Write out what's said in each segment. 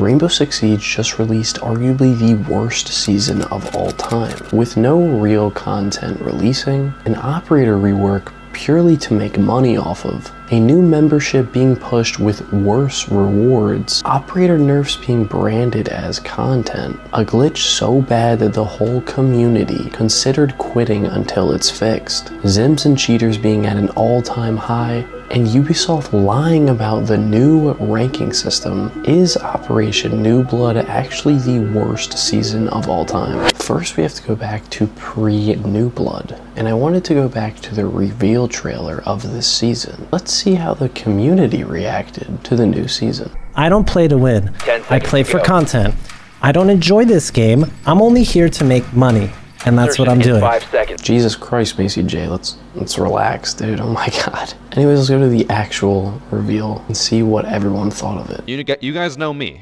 Rainbow Six Siege just released arguably the worst season of all time, with no real content releasing, an operator rework purely to make money off of, a new membership being pushed with worse rewards, operator nerfs being branded as content, a glitch so bad that the whole community considered quitting until it's fixed, Zims and cheaters being at an all-time high, and Ubisoft lying about the new ranking system. Is Operation New Blood actually the worst season of all time? First, we have to go back to pre-New Blood, and I wanted to go back to the reveal trailer of this season. Let's see how the community reacted to the new season. I don't play to win. I play for content. I don't enjoy this game. I'm only here to make money, and that's what I'm doing. 5 seconds. Jesus Christ, Macy J, let's relax, dude. Oh my god. Anyways, let's go to the actual reveal and see what everyone thought of it. You guys know me.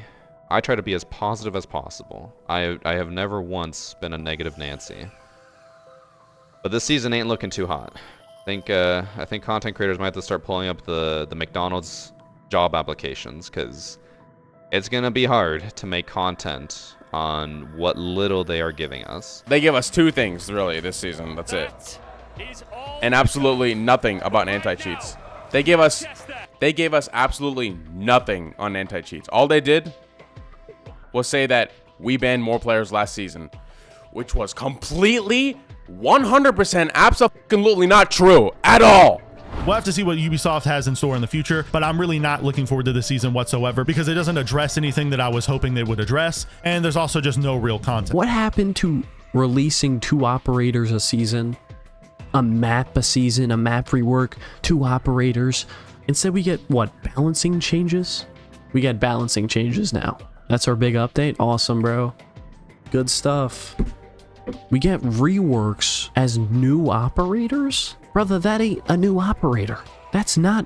I try to be as positive as possible. I have never once been a negative Nancy. But this season ain't looking too hot. I think content creators might have to start pulling up the McDonald's job applications, because it's gonna be hard to make content on what little they are giving us. They give us 2 things really this season. That's it, and absolutely nothing about anti-cheats. They gave us absolutely nothing on anti-cheats. All they did was say that we banned more players last season, which was completely 100% absolutely not true at all. We'll have to see what Ubisoft has in store in the future, but I'm really not looking forward to this season whatsoever because it doesn't address anything that I was hoping they would address, and there's also just no real content. What happened to releasing 2 operators a season, a map a season, a map rework, 2 operators? Instead we get, what, balancing changes? We get balancing changes now. That's our big update. Awesome, bro. Good stuff. We get reworks as new operators? Brother, that ain't a new operator. That's not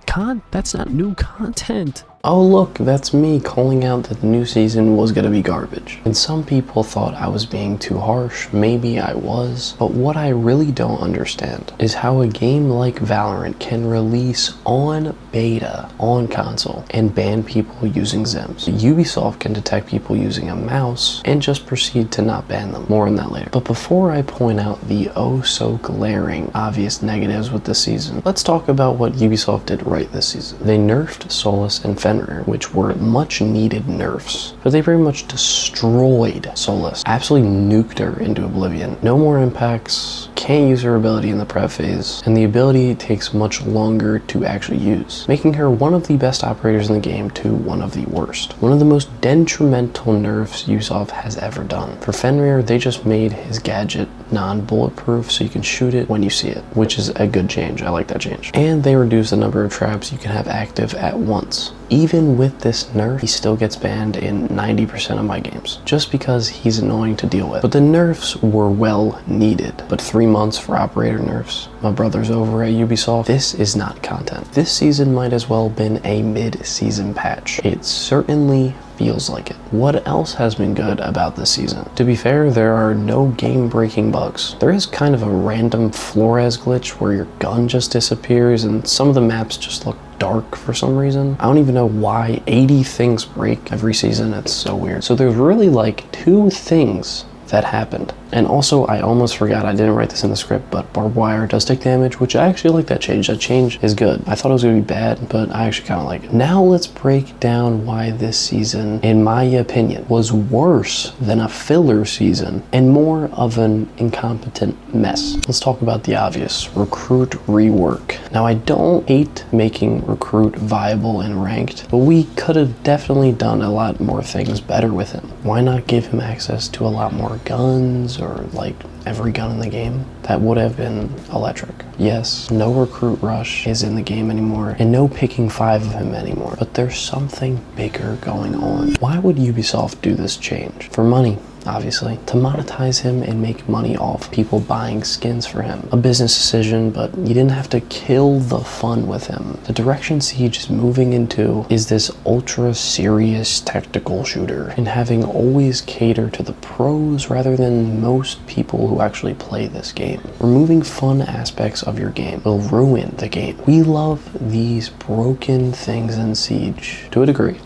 new content. Oh look, that's me calling out that the new season was gonna be garbage. And some people thought I was being too harsh, maybe I was, but what I really don't understand is how a game like Valorant can release on beta on console and ban people using Zims. Ubisoft can detect people using a mouse and just proceed to not ban them. More on that later. But before I point out the oh so glaring obvious negatives with this season, let's talk about what Ubisoft did right this season. They nerfed Solis and Fenrir, which were much needed nerfs, but they pretty much destroyed Solis, absolutely nuked her into oblivion. No more impacts, can't use her ability in the prep phase, and the ability takes much longer to actually use, making her one of the best operators in the game to one of the worst. One of the most detrimental nerfs Ubisoft has ever done. For Fenrir, they just made his gadget non-bulletproof so you can shoot it when you see it, which is a good change. I like that change. And they reduced the number of traps you can have active at once. Even with this nerf, he still gets banned in 90% of my games, just because he's annoying to deal with. But the nerfs were well needed. But 3 months for operator nerfs, my brothers over at Ubisoft, this is not content. This season might as well have been a mid-season patch. It certainly feels like it. What else has been good about this season? To be fair, there are no game-breaking bugs. There is kind of a random Flores glitch where your gun just disappears and some of the maps just look dark for some reason. I don't even know why 80 things break every season. It's so weird. So there's really like 2 things that happened. And also, I almost forgot, I didn't write this in the script, but barbed wire does take damage, which I actually like that change. That change is good. I thought it was gonna be bad, but I actually kind of like it. Now let's break down why this season, in my opinion, was worse than a filler season and more of an incompetent mess. Let's talk about the obvious, recruit rework. Now I don't hate making recruit viable and ranked, but we could have definitely done a lot more things better with him. Why not give him access to a lot more guns, or like every gun in the game? That would have been electric. Yes, no recruit rush is in the game anymore, and no picking 5 of him anymore, but there's something bigger going on. Why would Ubisoft do this change? For money. obviously, to monetize him and make money off people buying skins for him. A business decision, but you didn't have to kill the fun with him. The direction Siege is moving into is this ultra serious tactical shooter, and having always cater to the pros rather than most people who actually play this game. Removing fun aspects of your game will ruin the game. We love these broken things in Siege, to a degree.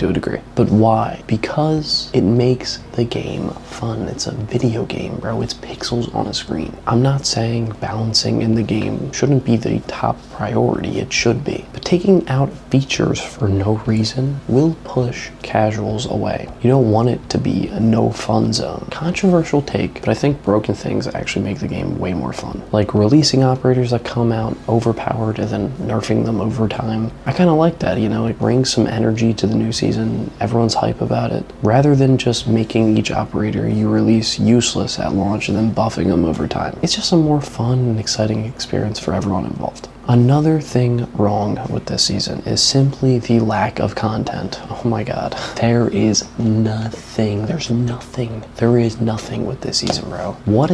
But why? Because it makes the game fun. It's a video game, bro. It's pixels on a screen. I'm not saying balancing in the game shouldn't be the top priority. It should be. But taking out features for no reason will push casuals away. You don't want it to be a no fun zone. Controversial take, but I think broken things actually make the game way more fun. Like releasing operators that come out overpowered and then nerfing them over time. I kind of like that, you know, it brings some energy to the new season. Everyone's hype about it. Rather than just making each operator you release useless at launch and then buffing them over time. It's just a more fun and exciting experience for everyone involved. Another thing wrong with this season is simply the lack of content. Oh my god. There is nothing. There is nothing with this season, bro. What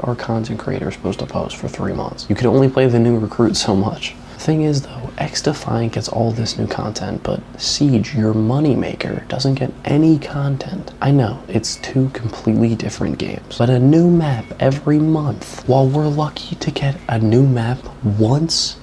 are content creators supposed to post for 3 months? You can only play the new recruit so much. The thing is though, XDefiant gets all this new content, but Siege, your moneymaker, doesn't get any content. I know, it's two completely different games, but a new map every month, while we're lucky to get a new map once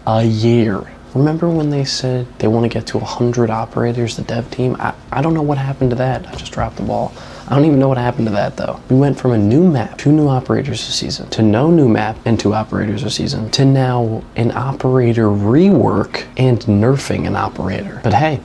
a year. Remember when they said they want to get to 100 operators, the dev team? I don't know what happened to that. I just dropped the ball. I don't even know what happened to that though. We went from a new map, 2 new operators a season, to no new map and 2 operators a season, to now an operator rework and nerfing an operator. But hey,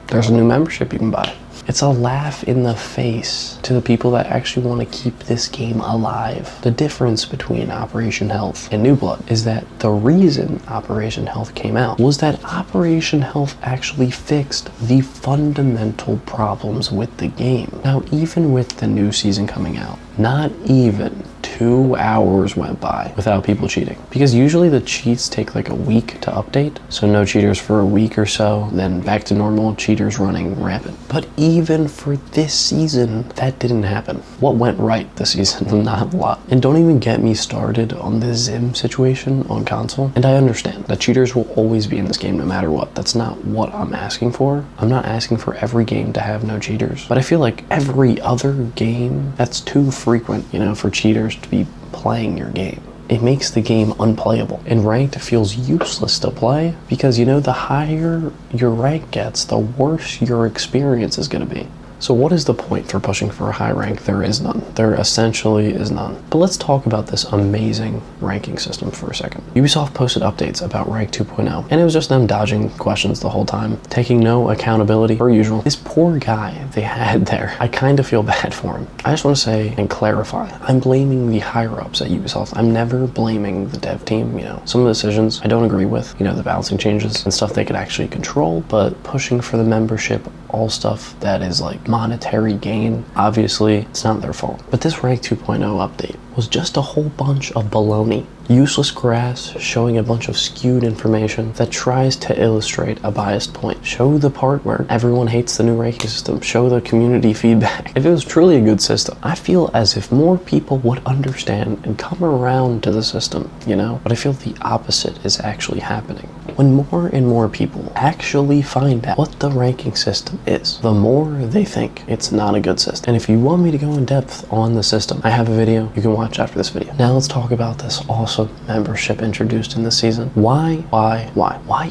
there's a new membership you can buy. It's a laugh in the face to the people that actually want to keep this game alive. The difference between Operation Health and New Blood is that the reason Operation Health came out was that Operation Health actually fixed the fundamental problems with the game. Now, even with the new season coming out, not even 2 hours went by without people cheating. Because usually the cheats take like a week to update, so no cheaters for a week or so, then back to normal, cheaters running rampant. But even for this season, that didn't happen. What went right this season? Not a lot. And don't even get me started on the Zim situation on console. And I understand that cheaters will always be in this game no matter what. That's not what I'm asking for. I'm not asking for every game to have no cheaters. But I feel like every other game, that's too frequent, you know, for cheaters to be playing your game. It makes the game unplayable, and ranked feels useless to play because, you know, the higher your rank gets, the worse your experience is going to be. So what is the point for pushing for a high rank? There is none. There essentially is none. But let's talk about this amazing ranking system for a second. Ubisoft posted updates about Rank 2.0, and it was just them dodging questions the whole time, taking no accountability, per usual. This poor guy they had there, I kind of feel bad for him. I just want to say and clarify, I'm blaming the higher-ups at Ubisoft. I'm never blaming the dev team, you know. Some of the decisions I don't agree with, you know, the balancing changes and stuff they could actually control, but pushing for the membership, all stuff that is like monetary gain, obviously it's not their fault. But this Rank 2.0 update was just a whole bunch of baloney. Useless graphs showing a bunch of skewed information that tries to illustrate a biased point. Show the part where everyone hates the new ranking system. Show the community feedback. If it was truly a good system, I feel as if more people would understand and come around to the system, you know? But I feel the opposite is actually happening. When more and more people actually find out what the ranking system is, the more they think it's not a good system. And if you want me to go in depth on the system, I have a video you can watch after this video. Now let's talk about this awesome membership introduced in this season. Why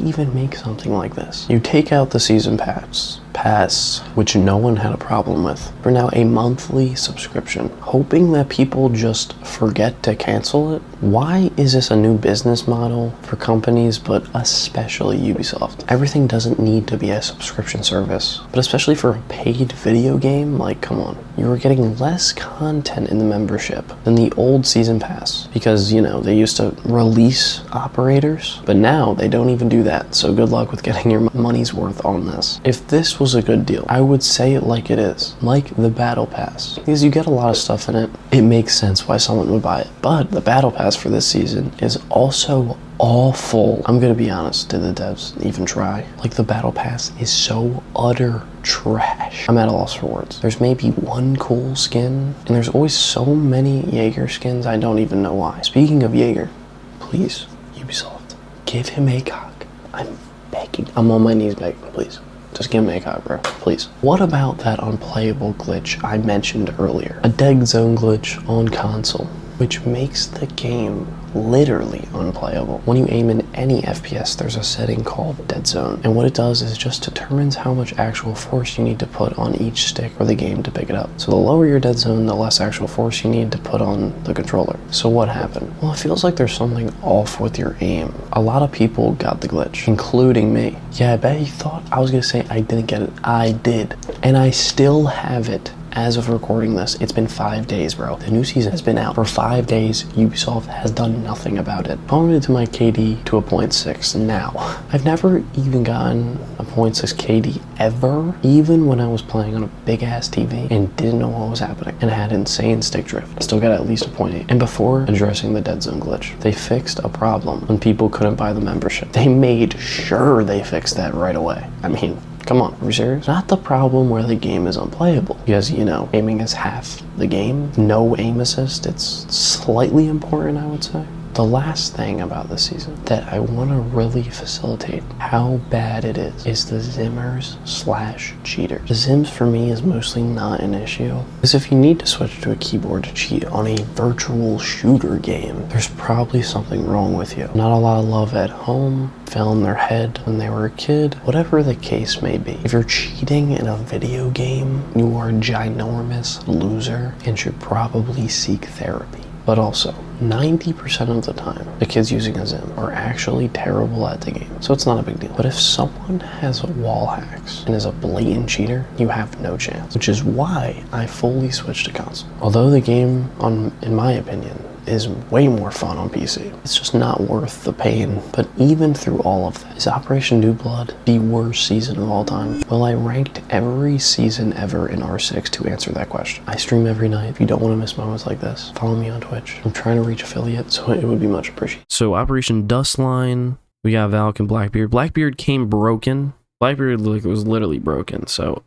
even make something like this? You take out the season pass, which no one had a problem with, for now a monthly subscription, hoping that people just forget to cancel it. Why is this a new business model for companies, but especially Ubisoft? Everything doesn't need to be a subscription service, but especially for a paid video game, like, come on. You were getting less content in the membership than the old season pass, because, you know, they used to release operators, but now they don't even do that, so good luck with getting your money's worth on this. If this was a good deal, I would say it like it is, like the Battle Pass, because you get a lot of stuff in it. It makes sense why someone would buy it, but the Battle Pass for this season is also awful. I'm gonna be honest, did the devs even try? Like, the battle pass is so utter trash. I'm at a loss for words. There's maybe one cool skin, and there's always so many Jaeger skins, I don't even know why. Speaking of Jaeger, please, Ubisoft, give him ACOG. I'm begging. I'm on my knees begging, please. Just give him ACOG, bro, please. What about that unplayable glitch I mentioned earlier? A dead zone glitch on console, which makes the game literally unplayable. When you aim in any FPS, there's a setting called dead zone, and what it does is just determines how much actual force you need to put on each stick for the game to pick it up. So the lower your dead zone, the less actual force you need to put on the controller. So what happened? Well, it feels like there's something off with your aim. A lot of people got the glitch, including me. Yeah, I bet you thought I was gonna say I didn't get it. I did, and I still have it. As of recording this, it's been 5 days, bro. The new season has been out for 5 days. Ubisoft has done nothing about it. Plummeted to my KD to a 0.6 now. I've never even gotten a 0.6 KD ever, even when I was playing on a big ass TV and didn't know what was happening and I had insane stick drift. I still got at least a 0.8. And before addressing the dead zone glitch, they fixed a problem when people couldn't buy the membership. They made sure they fixed that right away. I mean, come on, are we serious? Not the problem where the game is unplayable. Because, you know, aiming is half the game. No aim assist, it's slightly important, I would say. The last thing about this season that I want to really facilitate how bad it is the Zimmers / cheaters. The Zims for me is mostly not an issue, because if you need to switch to a keyboard to cheat on a virtual shooter game, there's probably something wrong with you. Not a lot of love at home, fell on their head when they were a kid, whatever the case may be. If you're cheating in a video game, you are a ginormous loser and should probably seek therapy. But also, 90% of the time, the kids using a Zim are actually terrible at the game, so it's not a big deal. But if someone has wall hacks and is a blatant cheater, you have no chance, which is why I fully switched to console. Although the game, in my opinion, is way more fun on PC. It's just not worth the pain. But even through all of that, is Operation New Blood the worst season of all time? Well, I ranked every season ever in R6 to answer that question. I stream every night. If you don't want to miss moments like this, follow me on Twitch. I'm trying to reach affiliate, so it would be much appreciated. So Operation Dustline, we got Valk and Blackbeard. Blackbeard came broken. Blackbeard was literally broken. So,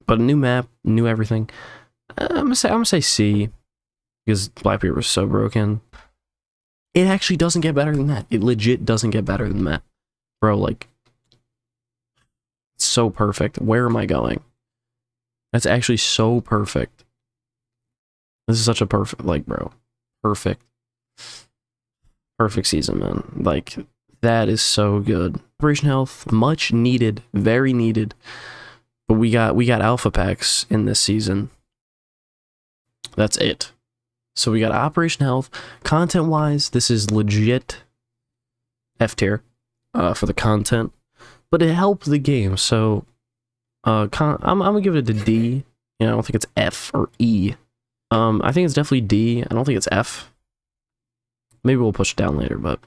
but a new map, new everything. I'm gonna say C, because Blackbeard was so broken. It actually doesn't get better than that. It legit doesn't get better than that, bro. Like, it's so perfect. Where am I going? That's actually so perfect. This is such a perfect, like, bro, perfect season, man. Like, that is so good. Operation Health, much needed, very needed. But we got alpha packs in this season. That's it. So we got Operation Health. Content wise, this is legit F tier for the content, but it helped the game. So I'm gonna give it a D. You know, I don't think it's F or E. I think it's definitely D. I don't think it's F. Maybe we'll push it down later, but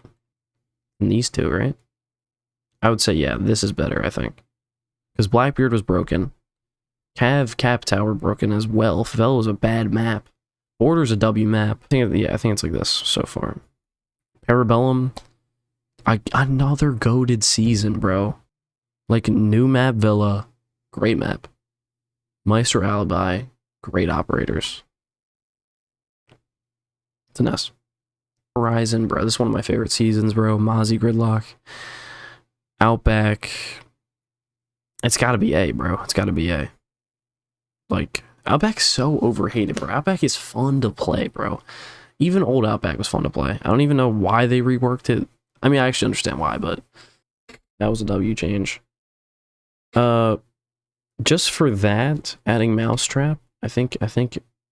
in these two, right? I would say, yeah, this is better, I think. Because Blackbeard was broken. Cap Tower broken as well. Favela was a bad map. Border's a W map. I think it's like this so far. Parabellum, another goated season, bro. Like, new map Villa, great map. Meister Alibi, great operators. It's an S. Horizon, bro, this is one of my favorite seasons, bro. Mozzie Gridlock. Outback. It's gotta be A, bro. It's gotta be A. Like, Outback's so overhated, bro. Outback is fun to play, bro. Even old Outback was fun to play. I don't even know why they reworked it. I mean, I actually understand why, but that was a W change. Just for that, adding Mousetrap, I think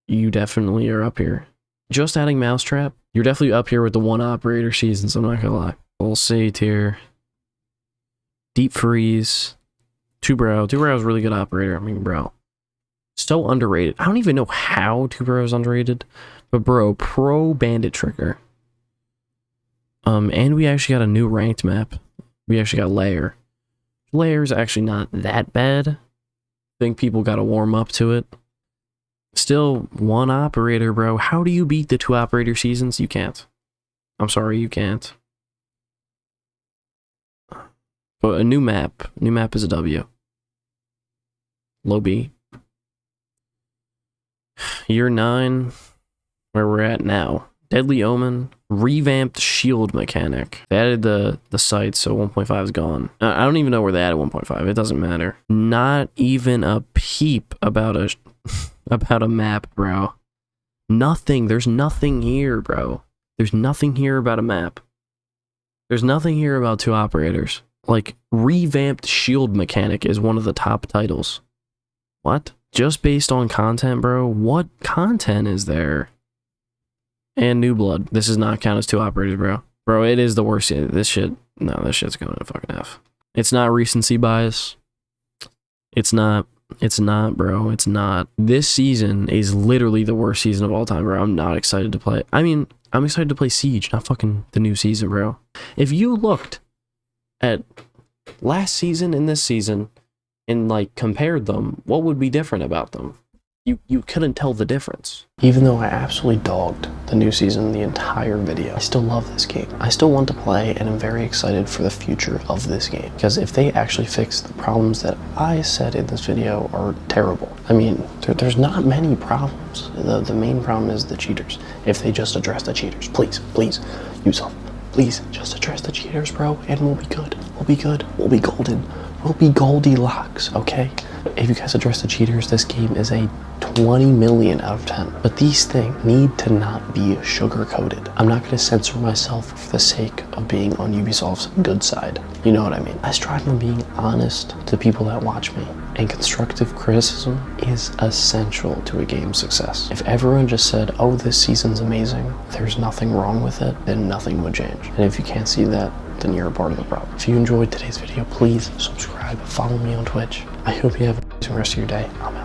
you definitely are up here. Just adding Mousetrap, you're definitely up here with the one operator seasons, I'm not gonna lie. Full C tier. Deep Freeze. Two Brow is a really good operator. I mean, bro. So underrated. I don't even know how Two Brow is underrated. But bro, pro Bandit Trigger. And we actually got a new ranked map. We actually got Lair. Lair's actually not that bad. I think people gotta warm up to it. Still, one operator, bro. How do you beat the two operator seasons? You can't. I'm sorry, you can't. But a new map. New map is a W. Low B. Year 9, where we're at now. Deadly Omen, revamped shield mechanic. They added the sights, so 1.5 is gone. I don't even know where they added 1.5. It doesn't matter. Not even a peep about a about a map, bro. Nothing. There's nothing here, bro. There's nothing here about a map. There's nothing here about 2 operators. Like, revamped shield mechanic is one of the top titles. What? Just based on content, bro? What content is there? And New Blood. This does not count as 2 operators, bro. Bro, it is the worst. This shit's going to fucking F. It's not recency bias. It's not, bro. It's not. This season is literally the worst season of all time, bro. I'm not excited to play. I mean, I'm excited to play Siege, not fucking the new season, bro. If you looked at last season and this season and, like, compared them, what would be different about them? You couldn't tell the difference. Even though I absolutely dogged the new season the entire video, I still love this game. I still want to play, and I'm very excited for the future of this game. Because if they actually fix the problems that I said in this video are terrible. I mean, there's not many problems. The main problem is the cheaters. If they just address the cheaters, please, Ubisoft, please, just address the cheaters, bro, and we'll be good. We'll be good. We'll be golden. We'll be Goldilocks, okay? If you guys address the cheaters, this game is a 20 million out of 10. But these things need to not be sugar-coated. I'm not going to censor myself for the sake of being on Ubisoft's good side. You know what I mean? I strive on being honest to people that watch me. And constructive criticism is essential to a game's success. If everyone just said, oh, this season's amazing, there's nothing wrong with it, then nothing would change. And if you can't see that, then you're a part of the problem. If you enjoyed today's video, please subscribe, follow me on Twitch. I hope you have a amazing rest of your day. I'm out.